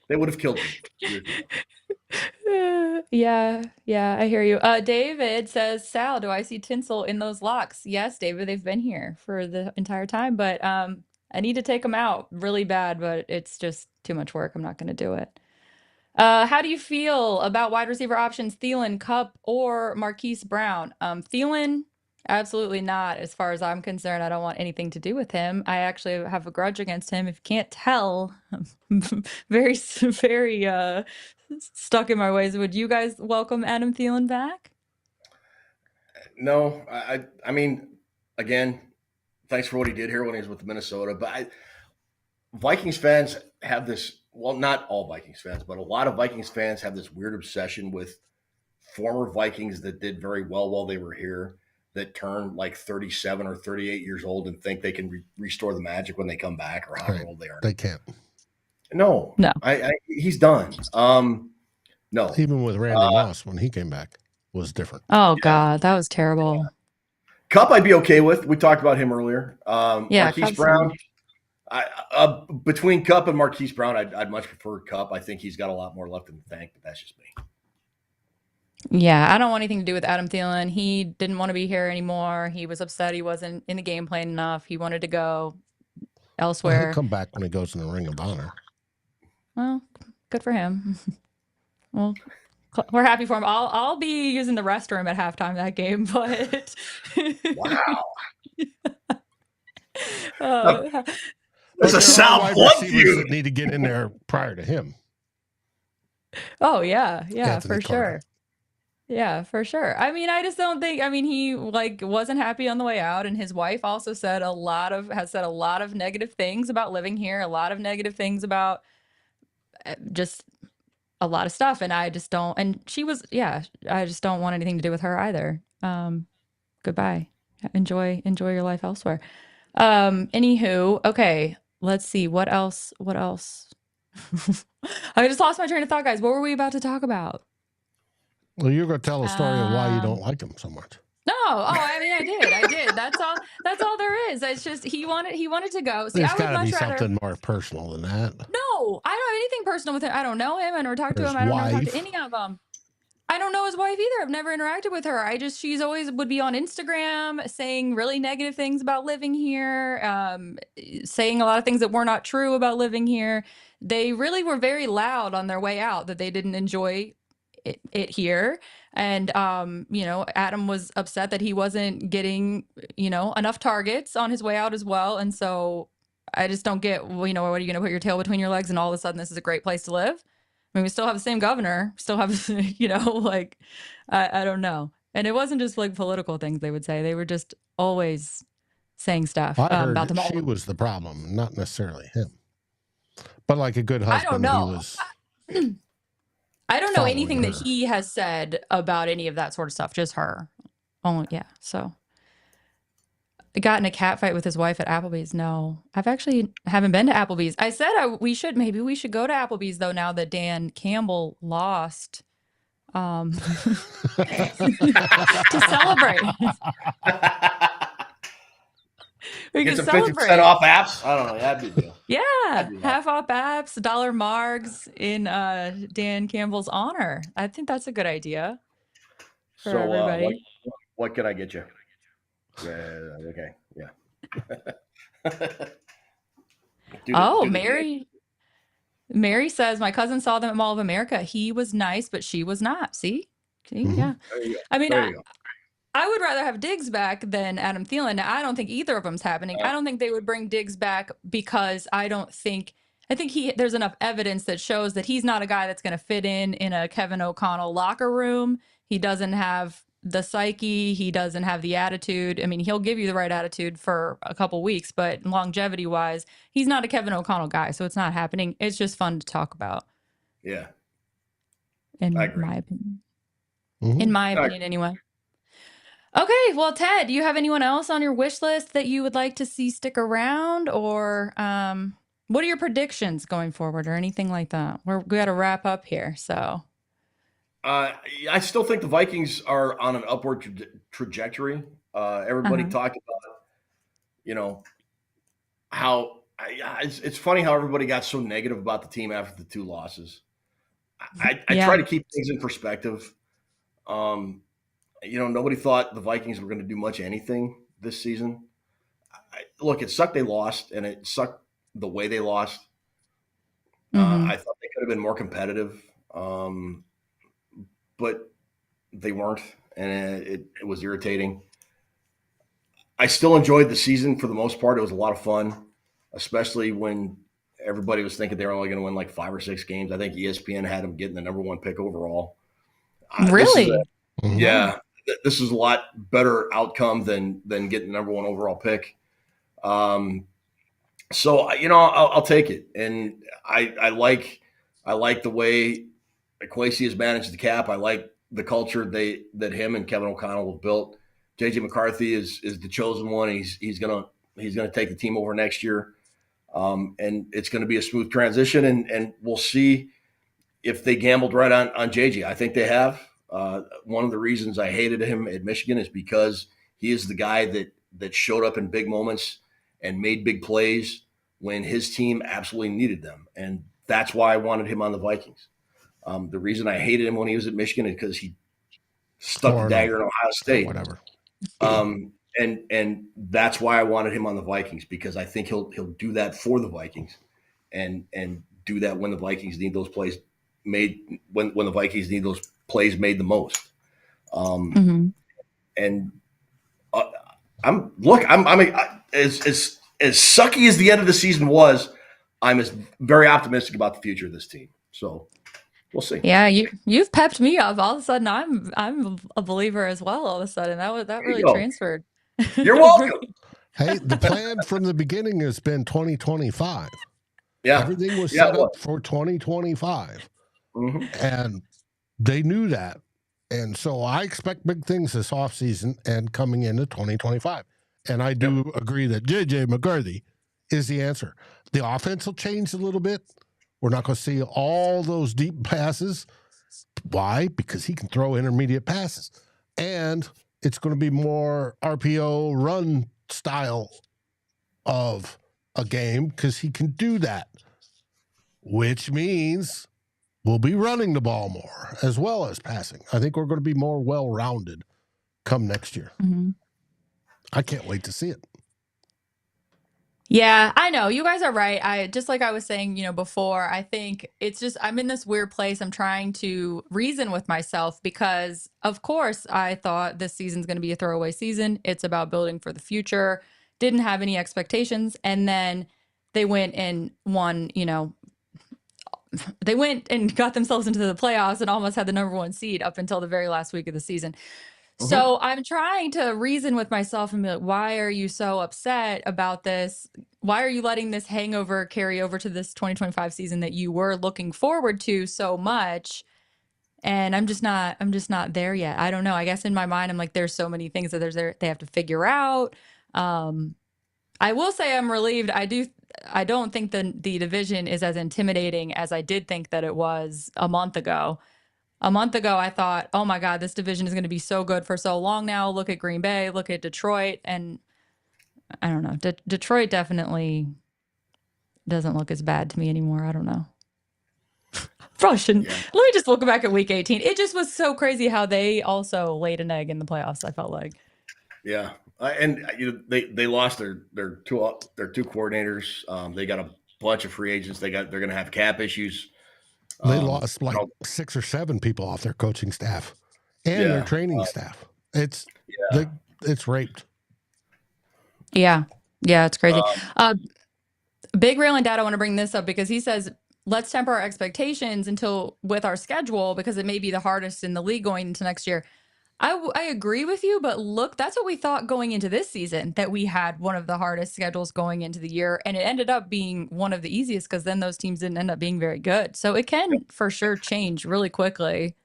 They would have killed me. Yeah, I hear you. David says, Sal, do I see tinsel in those locks? Yes, David, they've been here for the entire time, but I need to take them out really bad, but it's just too much work. I'm not going to do it. How do you feel about wide receiver options, Thielen, Kupp, or Marquise Brown? Thielen, Absolutely not. As far as I'm concerned, I don't want anything to do with him. I actually have a grudge against him. If you can't tell, I'm very stuck in my ways. Would you guys welcome Adam Thielen back? No, I mean, again, thanks for what he did here when he was with Minnesota. But Vikings fans have this. Well, not all Vikings fans, but a lot of Vikings fans have this weird obsession with former Vikings that did very well while they were here, that turn like 37 or 38 years old and think they can restore the magic when they come back, or however old they are. They can't. No, No. He's done. No. Even with Randy Moss when he came back was different. Oh God, that was terrible. Cup I'd be okay with. We talked about him earlier. Marquise Cup's Brown. Between Cup and Marquise Brown, I'd much prefer Cup. I think he's got a lot more left in the tank, but that's just me. Yeah, I don't want anything to do with Adam Thielen. He didn't want to be here anymore. He was upset he wasn't in the game plan enough. He wanted to go Well, elsewhere. he'll come back when he goes in the Ring of Honor. Well, good for him. Well, we're happy for him. I'll be using the restroom at halftime that game, but Wow. There's a Sal wide Spice receivers that need to get in there prior to him. Oh yeah, Anthony for Carter. sure. Yeah, for sure. I mean, I just don't think. I mean, he wasn't happy on the way out, and his wife also has said a lot of negative things about living here, a lot of negative things about just a lot of stuff, and I just don't. And she was, I just don't want anything to do with her either. Goodbye. Enjoy your life elsewhere. Anywho, okay, let's see what else. I just lost my train of thought, guys. What were we about to talk about? Well, you're going to tell a story of why you don't like him so much. No, I mean, I did. That's all there is. It's just he wanted to go. See, There's I would got to much be rather. something more personal than that. No, I don't have anything personal with him. I don't know him. I never talked to him. I don't ever talk to any of them. I don't know his wife either. I've never interacted with her. She's always would be on Instagram saying really negative things about living here, saying a lot of things that were not true about living here. They really were very loud on their way out that they didn't enjoy it here. And, Adam was upset that he wasn't getting, enough targets on his way out as well. And so I just don't get, what are you going to put your tail between your legs and all of a sudden this is a great place to live? I mean, we still have the same governor, still have, I don't know. And it wasn't just like political things they would say. They were just always saying stuff I heard about them all. she was the problem, not necessarily him. But like a good husband, I don't know. he was. I don't know anything that he has said about any of that sort of stuff, just her. Only, yeah. So I got in a cat fight with his wife at Applebee's. No, I've actually haven't been to Applebee's. I said maybe we should go to Applebee's though, now that Dan Campbell lost. To celebrate. We Get can some 50% off apps. I don't know. That'd be deal. Yeah, half off apps, $1 margs in Dan Campbell's honor. I think that's a good idea for everybody. What can I get you? Okay, yeah. Mary says, my cousin saw them at Mall of America. He was nice, but she was not. See? Mm-hmm. Yeah. I mean, I would rather have Diggs back than Adam Thielen. Now, I don't think either of them's happening. I don't think they would bring Diggs back because I think there's enough evidence that shows that he's not a guy that's going to fit in a Kevin O'Connell locker room. He doesn't have the psyche. He doesn't have the attitude. I mean, he'll give you the right attitude for a couple weeks, but longevity wise, he's not a Kevin O'Connell guy. So it's not happening. It's just fun to talk about. Yeah. In my opinion. Mm-hmm. In my opinion, anyway. Okay, well, Ted, do you have anyone else on your wish list that you would like to see stick around, or what are your predictions going forward, or anything like that? We got to wrap up here, so. I still think the Vikings are on an upward trajectory. Everybody talked about, how it's funny how everybody got so negative about the team after the 2 losses. I try to keep things in perspective. Nobody thought the Vikings were going to do much anything this season. Look, it sucked they lost, and it sucked the way they lost. Mm-hmm. I thought they could have been more competitive, but they weren't, and it was irritating. I still enjoyed the season for the most part. It was a lot of fun, especially when everybody was thinking they were only going to win like 5 or 6 games. I think ESPN had them getting the number 1 pick overall. This is Really? yeah, this is a lot better outcome than getting the number 1 overall pick. So I'll take it, and I like the way Kwesi has managed the cap. I like the culture that him and Kevin O'Connell have built. JJ McCarthy is the chosen one. He's gonna take the team over next year, and it's going to be a smooth transition. And we'll see if they gambled right on JJ. I think they have. One of the reasons I hated him at Michigan is because he is the guy that showed up in big moments and made big plays when his team absolutely needed them, and that's why I wanted him on the Vikings. The reason I hated him when he was at Michigan is because he stuck the dagger in Ohio State. Whatever. And that's why I wanted him on the Vikings, because I think he'll do that for the Vikings, and do that when the Vikings need those plays made, when the Vikings need those plays made the most. And I'm as sucky as the end of the season was, I'm very optimistic about the future of this team. So we'll see. Yeah, you've pepped me up. All of a sudden, I'm a believer as well. All of a sudden, that really transferred. You're welcome. Hey, the plan from the beginning has been 2025. Yeah, everything was set up for 2025, and they knew that. And so I expect big things this offseason and coming into 2025. And I do agree that JJ McCarthy is the answer. The offense will change a little bit. We're not going to see all those deep passes. Why? Because he can throw intermediate passes. And it's going to be more RPO run style of a game because he can do that, which means we'll be running the ball more as well as passing. I think we're going to be more well-rounded come next year. I can't wait to see it. Yeah, I know. You guys are right. I just, like I was saying, before, I think it's just, I'm in this weird place. I'm trying to reason with myself because, of course, I thought this season's going to be a throwaway season. It's about building for the future. Didn't have any expectations. And then they went and won, they went and got themselves into the playoffs and almost had the number 1 seed up until the very last week of the season. So I'm trying to reason with myself and be like, why are you so upset about this? Why are you letting this hangover carry over to this 2025 season that you were looking forward to so much? And I'm just not there yet. I don't know. I guess in my mind, I'm like, there's so many things that they have to figure out. I will say I'm relieved. I don't think the division is as intimidating as I did think that it was a month ago. A month ago, I thought, oh my God, this division is going to be so good for so long now. Look at Green Bay, look at Detroit. And I don't know. Detroit definitely doesn't look as bad to me anymore. I don't know. Probably shouldn't. Yeah. Let me just look back at week 18. It just was so crazy how they also laid an egg in the playoffs, I felt like. Yeah. And they lost their two coordinators. They got a bunch of free agents. They're going to have cap issues. They lost like 6 or 7 people off their coaching staff and their training staff. It's raped. Yeah. Yeah, it's crazy. Big Rail and Dad, I want to bring this up because he says, let's temper our expectations with our schedule because it may be the hardest in the league going into next year. I agree with you, but look, that's what we thought going into this season, that we had one of the hardest schedules going into the year, and it ended up being one of the easiest because then those teams didn't end up being very good. So it can for sure change really quickly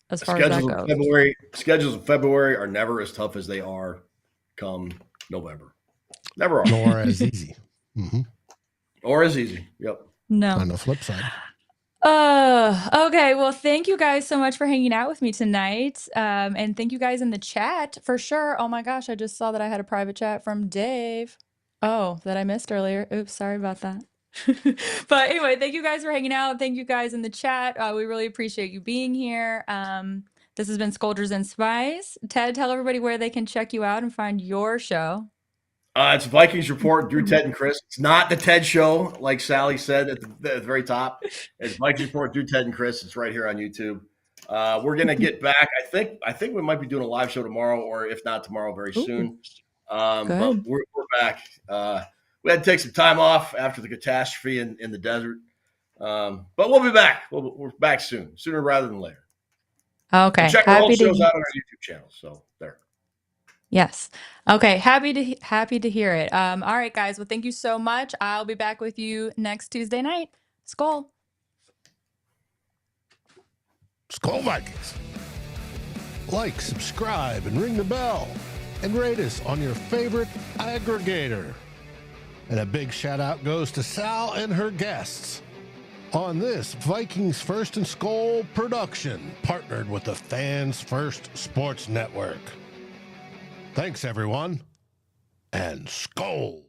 as far as that goes. Schedules in February are never as tough as they are come November. Never are. Nor as easy. Or as easy. Yep. No. On the flip side. Okay. Well, thank you guys so much for hanging out with me tonight. And thank you guys in the chat for sure. Oh my gosh, I just saw that I had a private chat from Dave. Oh, that I missed earlier. Oops, sorry about that. But anyway, thank you guys for hanging out. Thank you guys in the chat. We really appreciate you being here. This has been Skoldiers Spice. Ted, tell everybody where they can check you out and find your show. It's Vikings Report, Drew, Ted, and Chris. It's not the Ted Show, like Sally said at the very top. It's Vikings Report, Drew, Ted, and Chris. It's right here on YouTube. We're going to get back. I think we might be doing a live show tomorrow, or if not tomorrow, very soon. But we're back. We had to take some time off after the catastrophe in the desert. But we'll be back. We're back sooner rather than later. Okay. And check our old shows out on our YouTube channel. So there. Yes. Okay. Happy to hear it. All right, guys. Well, thank you so much. I'll be back with you next Tuesday night. SKOL. SKOL Vikings. Like, subscribe, and ring the bell. And rate us on your favorite aggregator. And a big shout out goes to Sal and her guests on this Vikings First and SKOL production, partnered with the Fans First Sports Network. Thanks, everyone, and SKOL.